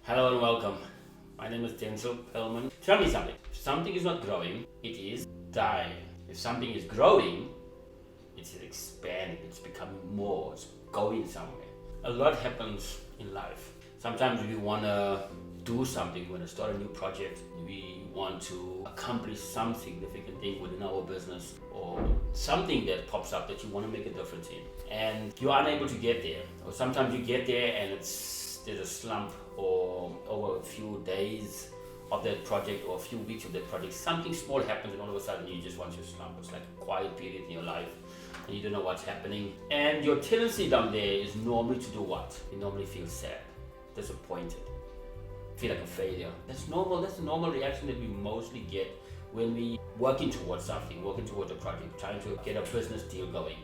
Hello and welcome. My name is Denzel Pellman. Tell me something. If something is not growing, it is dying. If something is growing, it's expanding, it's becoming more, it's going somewhere. A lot happens in life. Sometimes we want to do something, we want to start a new project, we want to accomplish some significant thing within our business or something that pops up that you want to make a difference in. And you're unable to get there. Or sometimes you get there and there's a slump, or over a few days of that project or a few weeks of that project, something small happens and all of a sudden you just want to slump. It's like a quiet period in your life and you don't know what's happening. And your tendency down there is normally to do what? You normally feel sad, disappointed, feel like a failure. That's normal. That's the normal reaction that we mostly get when we working towards something, working towards a project, trying to get a business deal going.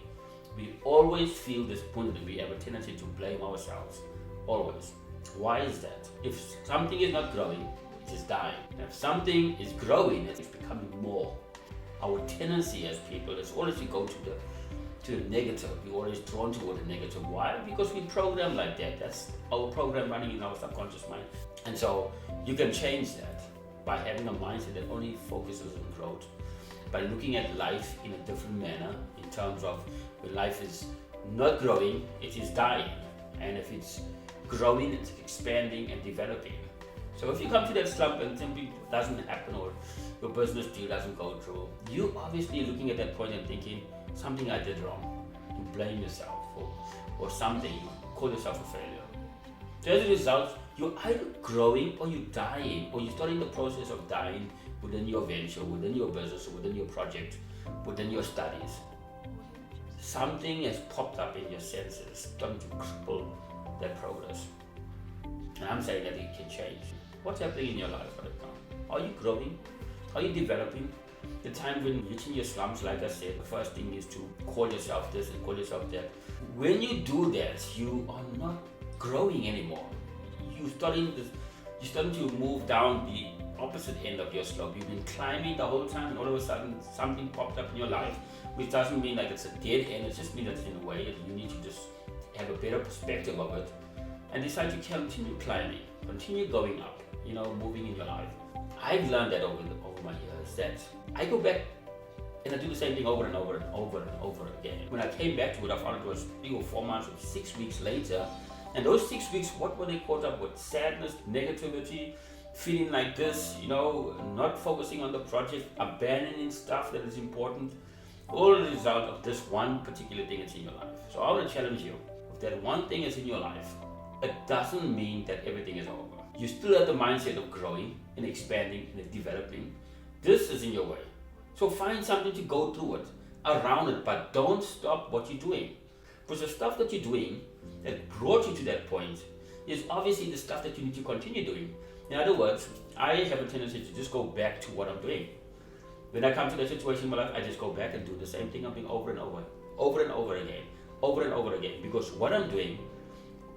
We always feel disappointed and we have a tendency to blame ourselves. Always. Why is that? If something is not growing, it is dying. And if something is growing, it's becoming more. Our tendency as people is always to go to the negative. We're always drawn toward the negative. Why? Because we program like that. That's our program running in our subconscious mind. And so you can change that by having a mindset that only focuses on growth, by looking at life in a different manner in terms of when life is not growing, it is dying. And if it's growing, it's expanding and developing. So if you come to that slump and something doesn't happen or your business deal doesn't go through, you obviously looking at that point and thinking, something I did wrong. You blame yourself or something, you call yourself a failure. So as a result, you're either growing or you're dying, or you're starting the process of dying within your venture, within your business, or within your project, within your studies. Something has popped up in your senses, starting to cripple that progress. And I'm saying that it can change. What's happening in your life right now? Are you growing? Are you developing? The time when you're hitting your slumps, like I said, the first thing is to call yourself this and call yourself that. When you do that, you are not growing anymore. You're starting to move down the opposite end of your slope. You've been climbing the whole time and all of a sudden something popped up in your life, which doesn't mean like it's a dead end. It just means that in a way that you need to just have a better perspective of it and decide to continue climbing, continue going up, moving in your life. I've learned that over my years that I go back and I do the same thing over and over and over and over again. When I came back to it, I found it was 3 or 4 months or 6 weeks later. And those 6 weeks, what were they caught up with? Sadness, negativity, feeling like this, not focusing on the project, abandoning stuff that is important. All the result of this one particular thing that's in your life. So I want to challenge you. If that one thing is in your life, it doesn't mean that everything is over. You still have the mindset of growing and expanding and developing. This is in your way. So find something to go through it, around it, but don't stop what you're doing. Because the stuff that you're doing that brought you to that point is obviously the stuff that you need to continue doing. In other words, I have a tendency to just go back to what I'm doing. When I come to that situation in my life, I just go back and do the same thing I'm doing over and over again. Because what I'm doing,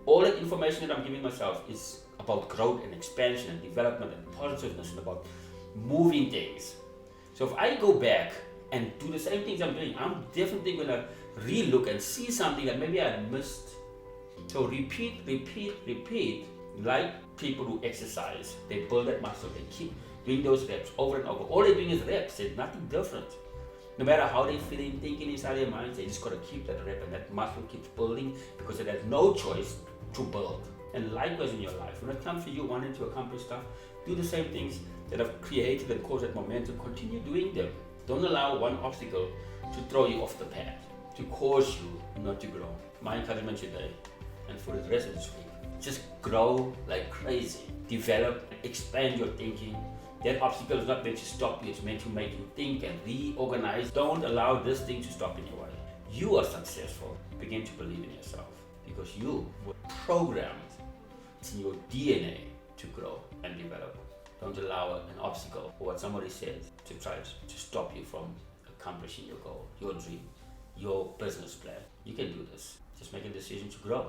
all that information that I'm giving myself is about growth and expansion and development and positiveness and about moving things. So if I go back and do the same things I'm doing, I'm definitely going to re-look and see something that maybe I missed. So repeat, like people who exercise. They build that muscle, they keep doing those reps over and over. All they're doing is reps, there's nothing different. No matter how they're feeling, thinking inside their minds, they just got to keep that rep and that muscle keeps building because it has no choice to build. And likewise in your life, when it comes to you wanting to accomplish stuff, do the same things that have created and caused that momentum, continue doing them. Don't allow one obstacle to throw you off the path, to cause you not to grow. My encouragement today, and for the rest of this week, just grow like crazy. Develop, expand your thinking. That obstacle is not meant to stop you, it's meant to make you think and reorganize. Don't allow this thing to stop in your way. You are successful. Begin to believe in yourself because you were programmed. It's in your DNA to grow and develop. Don't allow an obstacle or what somebody says to try to stop you from accomplishing your goal, your dream, your business plan. You can do this. Just make a decision to grow.